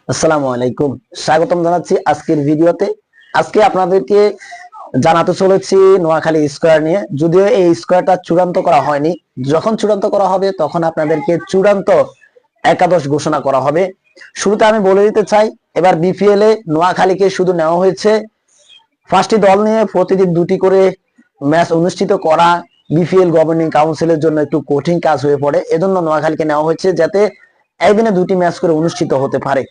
আসসালামু আলাইকুম। স্বাগতম জানাচ্ছি আজকের ভিডিওতে। আজকে আপনাদেরকে জানাতে চলেছি নোয়াখালী স্কয়ার নিয়ে। যদিও এই স্কয়ারটা চূড়ান্ত করা হয়নি, যখন চূড়ান্ত করা হবে তখন আপনাদেরকে চূড়ান্ত একাদশ ঘোষণা করা হবে। শুরুতে আমি বলে দিতে চাই, এবার বিপিএল এ নোয়াখালীকে শুধু নেওয়া হয়েছে 5টি দল নিয়ে প্রতিদিন 2টি করে ম্যাচ অনুষ্ঠিত করা বিপিএল গভর্নিং কাউন্সিলের জন্য একটু কঠিন কাজ হয়ে পড়ে। এজন্য নোয়াখালীকে নেওয়া হয়েছে যাতে একদিনে 2টি ম্যাচ করে অনুষ্ঠিত হতে পারে।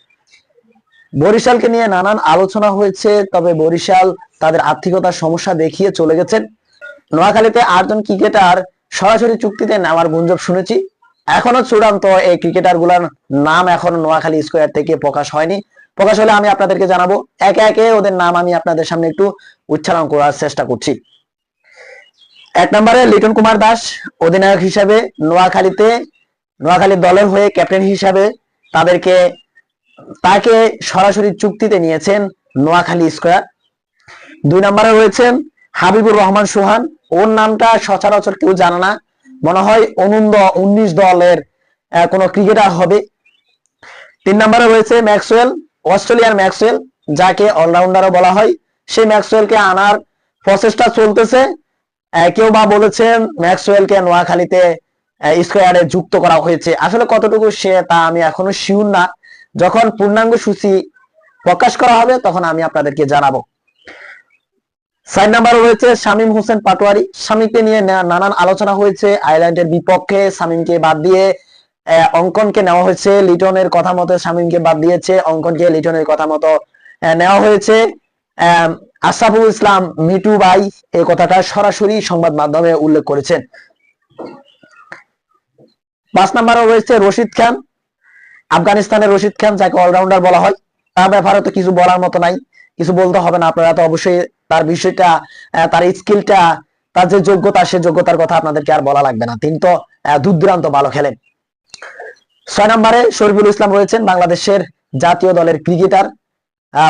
বরিশালকে নিয়ে নানান আলোচনা হয়েছে, তবে বরিশাল তাদের আর্থিকতার সমস্যা দেখিয়ে চলে গেছেন। নোয়াখালীতে 8জন ক্রিকেটার সরাসরি চুক্তিতে নেওয়ার গুঞ্জন শুনেছি। এখনো চূড়ান্ত এই ক্রিকেটার গুলার নাম এখনো নোয়াখালী স্কয়ার থেকে প্রকাশ হয়নি। প্রকাশ হলে আমি আপনাদেরকে জানাবো। একে একে ওদের নাম আমি আপনাদের সামনে একটু উচ্চারণ করার চেষ্টা করছি। 1 নম্বরে লিটন কুমার দাস অধিনায়ক হিসেবে নোয়াখালী দলের হয়ে ক্যাপ্টেন হিসাবে তাকে সরাসরি চুক্তিতে নিয়েছেন নোয়াখালী স্কয়ার। 2 নম্বরে রয়েছেন হাবিবুর রহমান সোহান। ওর নামটা সচরাচর কেউ জানে না, মনে হয় অনূর্ধ্ব 19 দলের কোন ক্রিকেটার হবে। 3 নম্বরে রয়েছে ম্যাক্সওয়েল, অস্ট্রেলিয়ার ম্যাক্সওয়েল, যাকে অলরাউন্ডারও বলা হয়। সেই ম্যাক্সওয়েলকে আনার প্রচেষ্টা চলতেছে। কেউ বা বলেছেন ম্যাক্সওয়েলকে নোয়াখালীতে স্কয়ারে যুক্ত করা হয়েছে। আসলে কতটুকু সে তা আমি এখনো শিওর না। যখন পূর্ণাঙ্গ সূচি প্রকাশ করা হবে তখন আমি আপনাদেরকে জানাবো। 4 নম্বরে রয়েছে শামীম হোসেন পাটোয়ারি। শামীমকে নিয়ে নানান আলোচনা হয়েছে। আয়ারল্যান্ডের বিপক্ষে শামীমকে বাদ দিয়ে অঙ্কনকে নেওয়া হয়েছে। লিটনের কথা মতো শামীমকে বাদ দিয়েছে, অঙ্কনকে লিটনের কথা মতো নেওয়া হয়েছে। আশরাফুল ইসলাম মিটু ভাই এই কথাটা সরাসরি সংবাদ মাধ্যমে উল্লেখ করেছেন। 5 নম্বরে রয়েছে রশিদ খান, আফগানিস্তানের রশিদ খান, যাকে অলরাউন্ডার বলা হয়। তার ব্যাপারে তো কিছু বলার মতো নাই, কিছু বলতে হবে না। আপনারা তো অবশ্যই তার বিষয়টা, তার স্কিলটা, তার যে যোগ্যতা, সে যোগ্যতার কথা আপনাদেরকে আর বলা লাগবে না। তিনি তো দুর্দান্ত ভালো খেলেন। 6 নম্বরে শরীফুল ইসলাম রয়েছেন, বাংলাদেশের জাতীয় দলের ক্রিকেটার।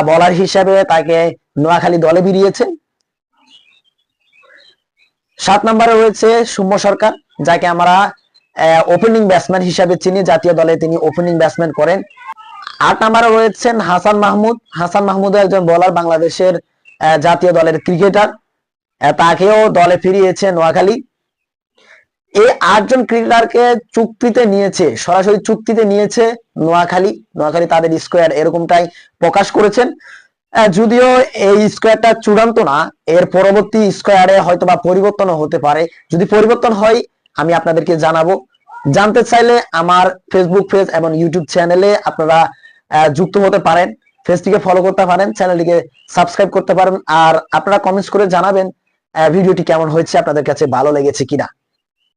বলার হিসাবে তাকে নোয়াখালী দলে ভিড়িয়েছে। 7 নম্বরে রয়েছে সৌম্য সরকার, যাকে আমরা ওপেনিং ব্যাটসম্যান হিসাবে চিনি। জাতীয় দলে তিনি ওপেনিং ব্যাটসম্যান করেন। 8 নম্বরে রয়েছেন হাসান মাহমুদ। হাসান মাহমুদ একজন বোলার, বাংলাদেশের জাতীয় দলের ক্রিকেটার। তাকেও দলে ফিরিয়েছে নোয়াখালী। এই 8 জন ক্রিকেটারকে চুক্তিতে নিয়েছে, সরাসরি চুক্তিতে নিয়েছে নোয়াখালী। তাদের স্কোয়ার এরকমটাই প্রকাশ করেছেন। যদিও এই স্কোয়ারটা চূড়ান্ত না, এর পরবর্তী স্কোয়ারে হয়তোবা পরিবর্তন হতে পারে। যদি পরিবর্তন হয় আমি আপনাদেরকে জানাবো। জানতে চাইলে আমার ফেসবুক পেজ এবং ইউটিউব চ্যানেলে আপনারা যুক্ত হতে পারেন। পেজটিকে ফলো করতে পারেন, চ্যানেলটিকে সাবস্ক্রাইব করতে পারেন। আর আপনারা কমেন্টস করে জানাবেন ভিডিওটি কেমন হয়েছে, আপনাদের কাছে ভালো লেগেছে কিনা।